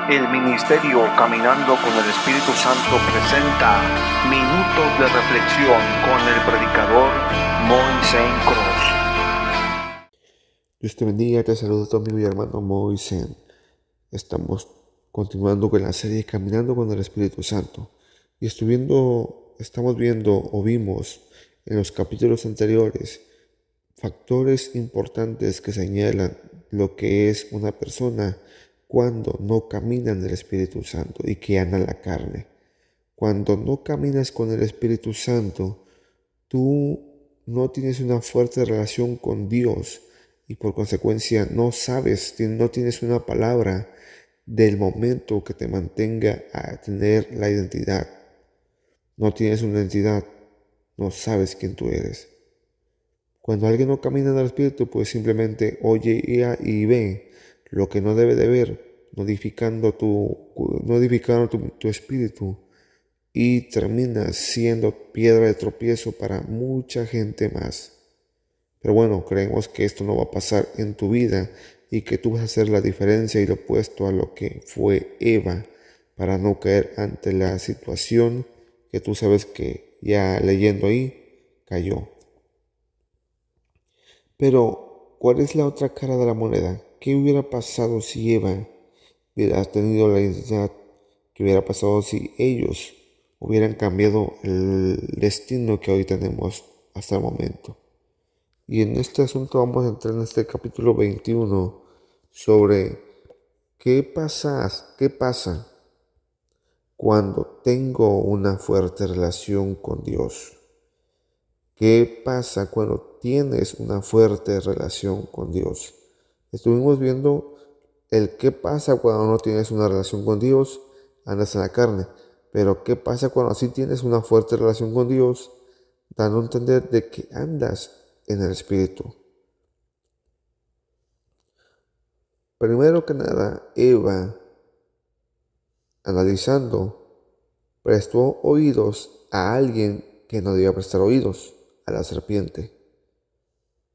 El Ministerio Caminando con el Espíritu Santo presenta Minutos de Reflexión con el predicador Moisés Cruz. Dios te bendiga, te saludo a tu amigo y hermano Moisés. Estamos continuando con la serie Caminando con el Espíritu Santo. Y estamos viendo o vimos en los capítulos anteriores factores importantes que señalan lo que es una persona cuando no camina en el Espíritu Santo y que anda en la carne. Cuando no caminas con el Espíritu Santo, tú no tienes una fuerte relación con Dios y por consecuencia no tienes una palabra del momento que te mantenga a tener la identidad. No tienes una identidad, no sabes quién tú eres. Cuando alguien no camina en el Espíritu, pues simplemente oye y ve lo que no debe de ver, modificando tu espíritu, y terminas siendo piedra de tropiezo para mucha gente más. Pero bueno, creemos que esto no va a pasar en tu vida y que tú vas a hacer la diferencia y lo opuesto a lo que fue Eva, para no caer ante la situación que tú sabes que ya leyendo ahí cayó. Pero, ¿cuál es la otra cara de la moneda? ¿Qué hubiera pasado si Eva hubiera tenido la identidad? ¿Qué hubiera pasado si ellos hubieran cambiado el destino que hoy tenemos hasta el momento? Y en este asunto vamos a entrar en este capítulo 21 sobre qué pasa cuando tengo una fuerte relación con Dios. ¿Qué pasa cuando tienes una fuerte relación con Dios? Estuvimos viendo el qué pasa cuando no tienes una relación con Dios, andas en la carne. Pero ¿qué pasa cuando sí tienes una fuerte relación con Dios, dando a entender de que andas en el Espíritu? Primero que nada, Eva, analizando, prestó oídos a alguien que no debía prestar oídos, a la serpiente.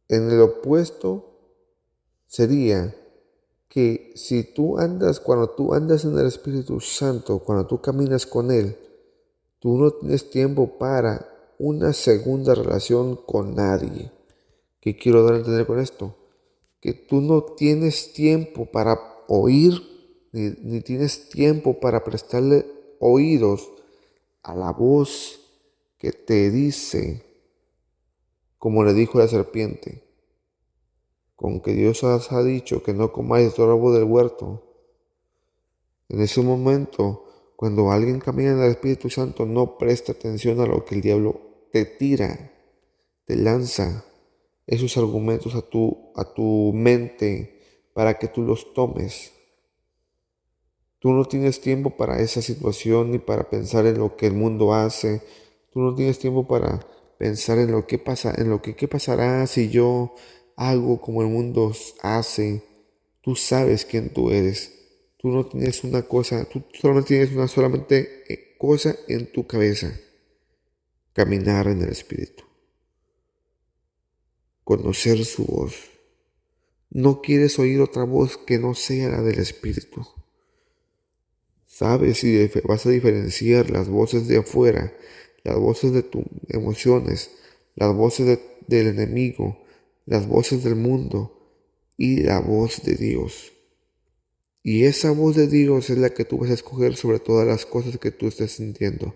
En el opuesto sería que cuando tú andas en el Espíritu Santo, cuando tú caminas con Él, tú no tienes tiempo para una segunda relación con nadie. ¿Qué quiero dar a entender con esto? Que tú no tienes tiempo para oír, ni tienes tiempo para prestarle oídos a la voz que te dice, como le dijo la serpiente, con que Dios os ha dicho que no comáis de todo árbol del huerto. En ese momento, cuando alguien camina en el Espíritu Santo, no presta atención a lo que el diablo te tira, te lanza esos argumentos a tu mente para que tú los tomes. Tú no tienes tiempo para esa situación ni para pensar en lo que el mundo hace. Tú no tienes tiempo para pensar en lo que pasa, qué pasará si yo hago como el mundo hace. Tú sabes quién tú eres. Tú no tienes una cosa, tú solamente tienes una cosa en tu cabeza: caminar en el Espíritu, conocer su voz. No quieres oír otra voz que no sea la del Espíritu. Sabes y vas a diferenciar las voces de afuera, las voces de tus emociones, las voces del enemigo, las voces del mundo y la voz de Dios. Y esa voz de Dios es la que tú vas a escoger sobre todas las cosas que tú estés sintiendo.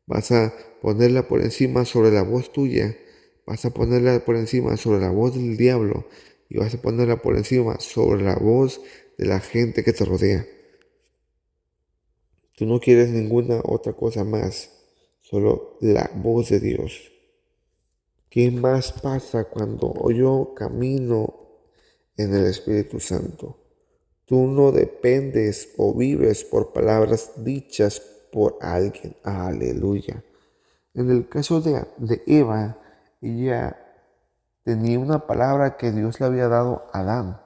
Vas a ponerla por encima sobre la voz tuya, vas a ponerla por encima sobre la voz del diablo y vas a ponerla por encima sobre la voz de la gente que te rodea. Tú no quieres ninguna otra cosa más, solo la voz de Dios. ¿Qué más pasa cuando yo camino en el Espíritu Santo? Tú no dependes o vives por palabras dichas por alguien. Aleluya. En el caso de Eva, ella tenía una palabra que Dios le había dado a Adán.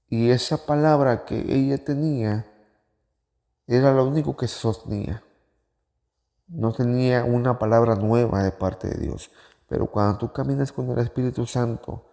Y esa palabra que ella tenía era lo único que se sostenía. No tenía una palabra nueva de parte de Dios. Pero cuando tú caminas con el Espíritu Santo,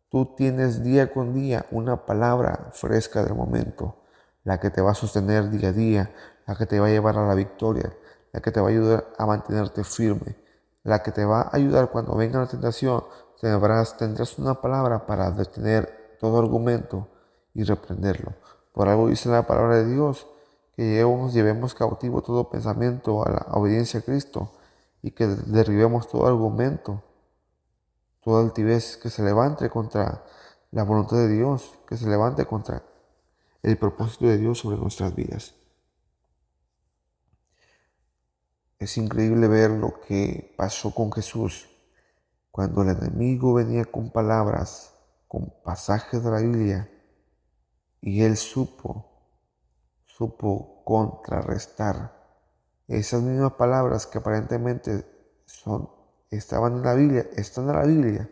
tú tienes día con día una palabra fresca del momento. la que te va a sostener día a día, la que te va a llevar a la victoria, la que te va a ayudar a mantenerte firme, la que te va a ayudar cuando venga la tentación. Tendrás una palabra para detener todo argumento y reprenderlo. Por algo dice la palabra de Dios, que llevemos cautivo todo pensamiento a la obediencia a Cristo y que derribemos todo argumento, toda altivez que se levante contra la voluntad de Dios, que se levante contra el propósito de Dios sobre nuestras vidas. Es increíble ver lo que pasó con Jesús cuando el enemigo venía con palabras, con pasajes de la Biblia, y él supo contrarrestar esas mismas palabras que aparentemente estaban en la Biblia, están en la Biblia,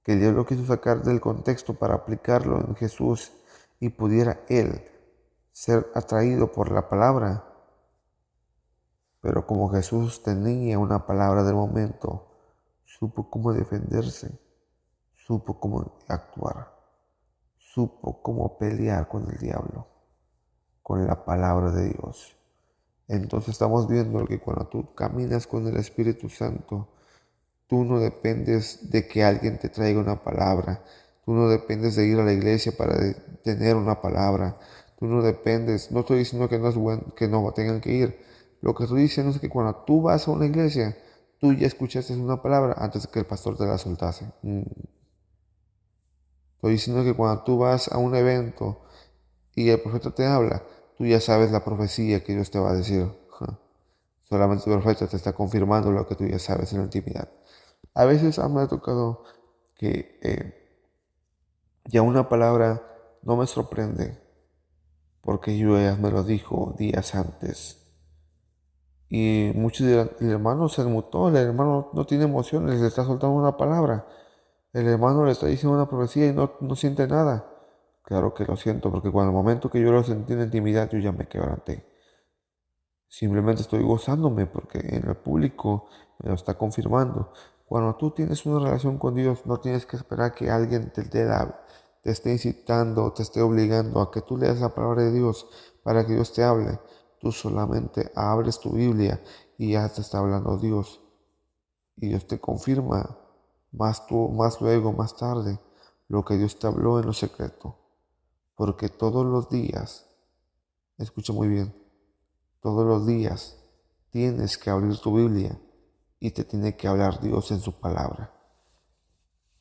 que el diablo quiso sacar del contexto para aplicarlo en Jesús y pudiera él ser atraído por la palabra. Pero como Jesús tenía una palabra del momento, supo cómo defenderse, supo cómo actuar, supo cómo pelear con el diablo, con la palabra de Dios. Entonces estamos viendo que cuando tú caminas con el Espíritu Santo, tú no dependes de que alguien te traiga una palabra. Tú no dependes de ir a la iglesia para tener una palabra. Tú no dependes, no estoy diciendo que no es bueno, que no tengan que ir. Lo que estoy diciendo es que cuando tú vas a una iglesia, tú ya escuchaste una palabra antes de que el pastor te la soltase. Estoy diciendo que cuando tú vas a un evento y el profeta te habla, tú ya sabes la profecía que Dios te va a decir. Solamente el profeta te está confirmando lo que tú ya sabes en la intimidad. A veces me ha tocado que ya una palabra no me sorprende porque yo ya me lo dijo días antes. Y muchos dirán, el hermano se enmutó, el hermano no tiene emociones, le está soltando una palabra. El hermano le está diciendo una profecía y no siente nada. Claro que lo siento, porque cuando el momento que yo lo sentí en intimidad, yo ya me quebranté. Simplemente estoy gozándome porque en el público me lo está confirmando. Cuando tú tienes una relación con Dios, no tienes que esperar que alguien te esté incitando, te esté obligando a que tú leas la palabra de Dios para que Dios te hable. Tú solamente abres tu Biblia y ya te está hablando Dios. Y Dios te confirma más luego, más tarde, lo que Dios te habló en lo secreto. Porque todos los días, escucha muy bien, todos los días tienes que abrir tu Biblia y te tiene que hablar Dios en su palabra.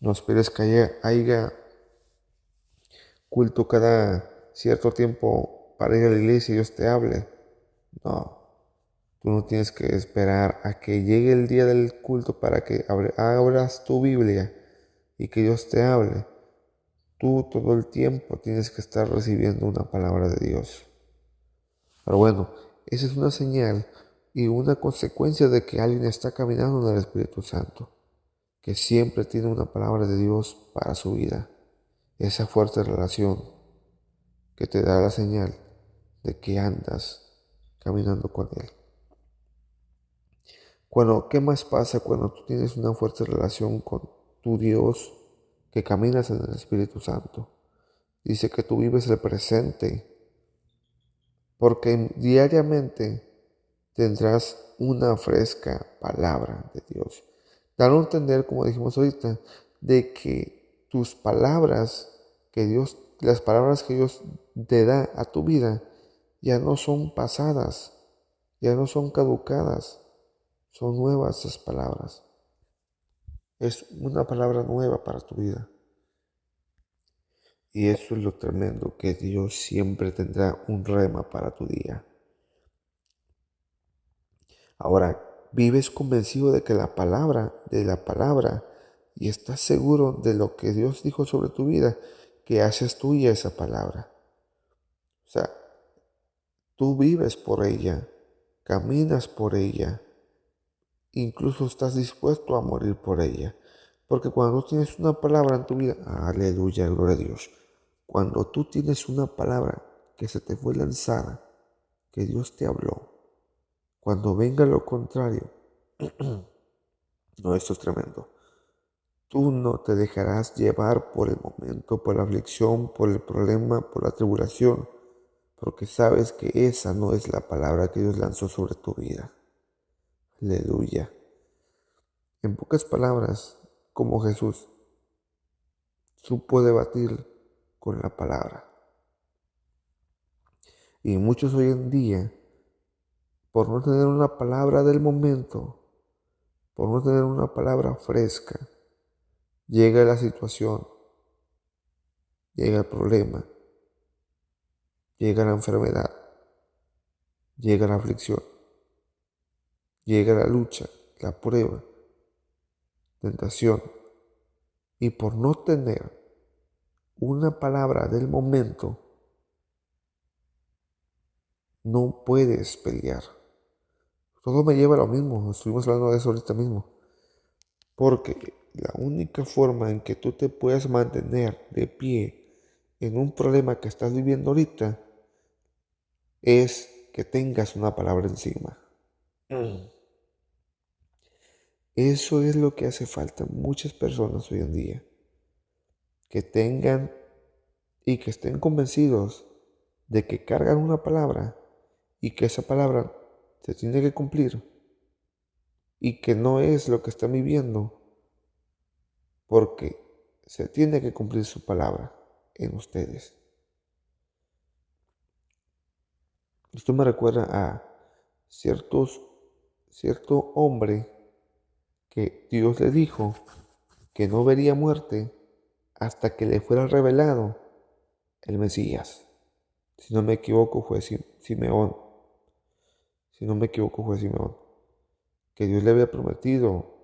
No esperes que haya culto cada cierto tiempo para ir a la iglesia y Dios te hable. No, tú no tienes que esperar a que llegue el día del culto para que abras tu Biblia y que Dios te hable. Tú todo el tiempo tienes que estar recibiendo una palabra de Dios. Pero bueno, esa es una señal y una consecuencia de que alguien está caminando en el Espíritu Santo, que siempre tiene una palabra de Dios para su vida. Esa fuerte relación que te da la señal de que andas caminando con Él. ¿Qué más pasa cuando tú tienes una fuerte relación con tu Dios, que caminas en el Espíritu Santo? Dice que tú vives el presente, porque diariamente tendrás una fresca palabra de Dios. Dar a entender, como dijimos ahorita, de que tus palabras, las palabras que Dios te da a tu vida, ya no son pasadas, ya no son caducadas, son nuevas esas palabras. Es una palabra nueva para tu vida. Y eso es lo tremendo, que Dios siempre tendrá un rema para tu día. Ahora, vives convencido de la palabra, y estás seguro de lo que Dios dijo sobre tu vida, que haces tuya esa palabra. O sea, tú vives por ella, caminas por ella, incluso estás dispuesto a morir por ella. Porque cuando tú tienes una palabra en tu vida, aleluya, gloria a Dios. Cuando tú tienes una palabra que se te fue lanzada, que Dios te habló, cuando venga lo contrario, no, esto es tremendo. Tú no te dejarás llevar por el momento, por la aflicción, por el problema, por la tribulación. porque sabes que esa no es la palabra que Dios lanzó sobre tu vida. Aleluya. En pocas palabras, como Jesús supo debatir con la palabra. Y muchos hoy en día, por no tener una palabra del momento, por no tener una palabra fresca, llega la situación, llega el problema, llega la enfermedad, llega la aflicción, llega la lucha, la prueba, tentación. Y por no tener una palabra del momento, no puedes pelear. Todo me lleva a lo mismo, estuvimos hablando de eso ahorita mismo. Porque la única forma en que tú te puedas mantener de pie en un problema que estás viviendo ahorita es que tengas una palabra encima. Eso es lo que hace falta a muchas personas hoy en día. Que tengan y que estén convencidos de que cargan una palabra y que esa palabra se tiene que cumplir y que no es lo que están viviendo porque se tiene que cumplir su palabra en ustedes. Esto me recuerda a cierto hombre que Dios le dijo que no vería muerte hasta que le fuera revelado el Mesías. Si no me equivoco fue Simeón. Que Dios le había prometido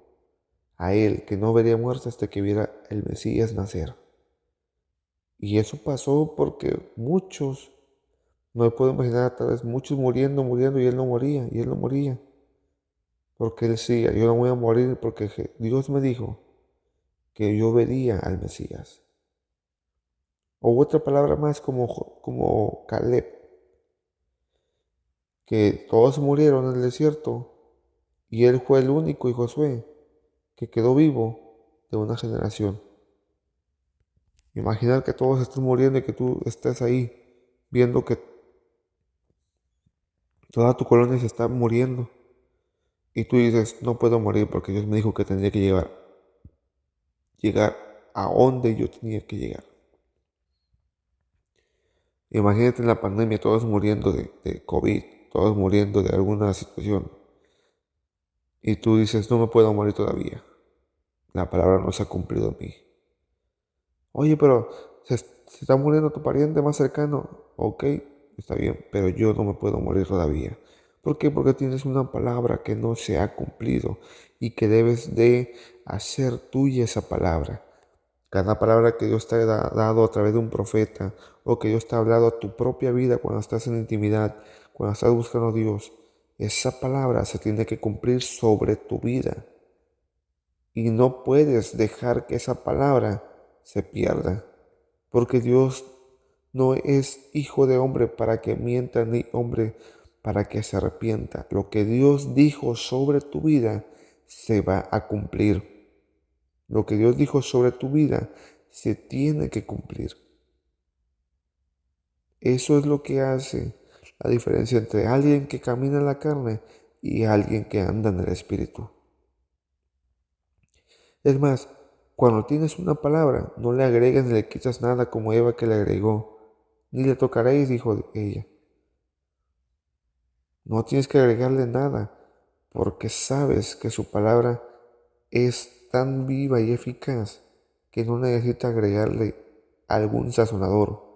a él que no vería muerte hasta que viera el Mesías nacer. Y eso pasó porque muchos, no me puedo imaginar, tal vez muchos muriendo y él no moría. Porque él decía, yo no voy a morir porque Dios me dijo que yo vería al Mesías. O otra palabra más como Caleb, que todos murieron en el desierto y él fue el único, y Josué, que quedó vivo de una generación. Imaginar que todos estén muriendo y que tú estés ahí viendo que toda tu colonia se está muriendo. Y tú dices, no puedo morir porque Dios me dijo que tendría que llegar a donde yo tenía que llegar. Imagínate en la pandemia, todos muriendo de COVID, todos muriendo de alguna situación. Y tú dices, no me puedo morir todavía. La palabra no se ha cumplido en mí. Oye, pero se está muriendo tu pariente más cercano. Ok, está bien, pero yo no me puedo morir todavía. ¿Por qué? Porque tienes una palabra que no se ha cumplido y que debes de hacer tuya esa palabra. Cada palabra que Dios te ha dado a través de un profeta o que Dios te ha hablado a tu propia vida cuando estás en intimidad, cuando estás buscando a Dios, esa palabra se tiene que cumplir sobre tu vida. Y no puedes dejar que esa palabra se pierda, porque Dios no es hijo de hombre para que mienta, ni hombre para que se arrepienta. Lo que Dios dijo sobre tu vida se va a cumplir. Lo que Dios dijo sobre tu vida se tiene que cumplir. Eso es lo que hace la diferencia entre alguien que camina en la carne y alguien que anda en el Espíritu. Es más, cuando tienes una palabra, no le agregas ni le quitas nada como Eva que le agregó. Ni le tocaréis, dijo ella. No tienes que agregarle nada, porque sabes que su palabra es tan viva y eficaz que no necesita agregarle algún sazonador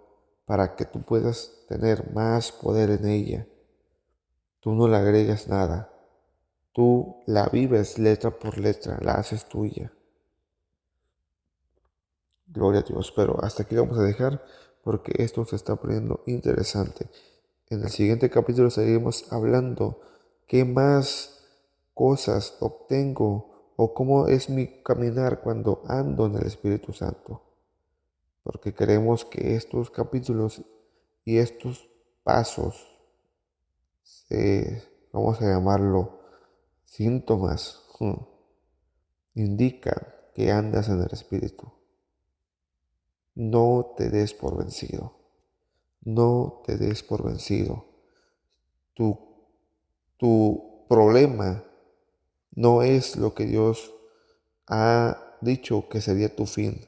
para que tú puedas tener más poder en ella. Tú no le agregas nada. Tú la vives letra por letra, la haces tuya. Gloria a Dios, pero hasta aquí lo vamos a dejar porque esto se está poniendo interesante. En el siguiente capítulo seguiremos hablando qué más cosas obtengo o cómo es mi caminar cuando ando en el Espíritu Santo. Porque queremos que estos capítulos y estos pasos, vamos a llamarlo síntomas, indican que andas en el Espíritu. No te des por vencido. No te des por vencido. Tu problema no es lo que Dios ha dicho que sería tu fin.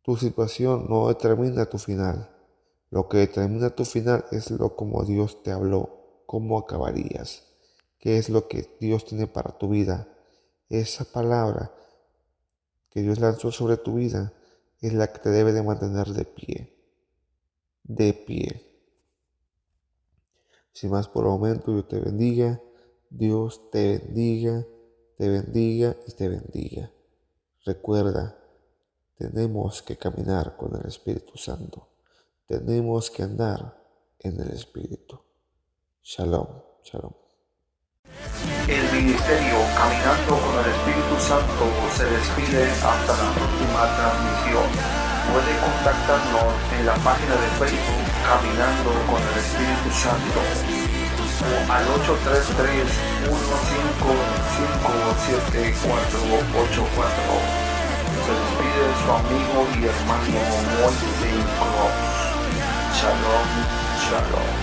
Tu situación no determina tu final. Lo que determina tu final es lo como Dios te habló, cómo acabarías, qué es lo que Dios tiene para tu vida. Esa palabra que Dios lanzó sobre tu vida es la que te debe de mantener de pie. De pie. Sin más por el momento, Dios te bendiga. Dios te bendiga, te bendiga y te bendiga. Recuerda, tenemos que caminar con el Espíritu Santo. Tenemos que andar en el Espíritu. Shalom, shalom. El ministerio Caminando con el Espíritu Santo se despide hasta la próxima transmisión. Puede contactarnos en la página de Facebook Caminando con el Espíritu Santo o al 833-155-74884. Se despide su amigo y hermano Moisés Cross. Shalom, shalom.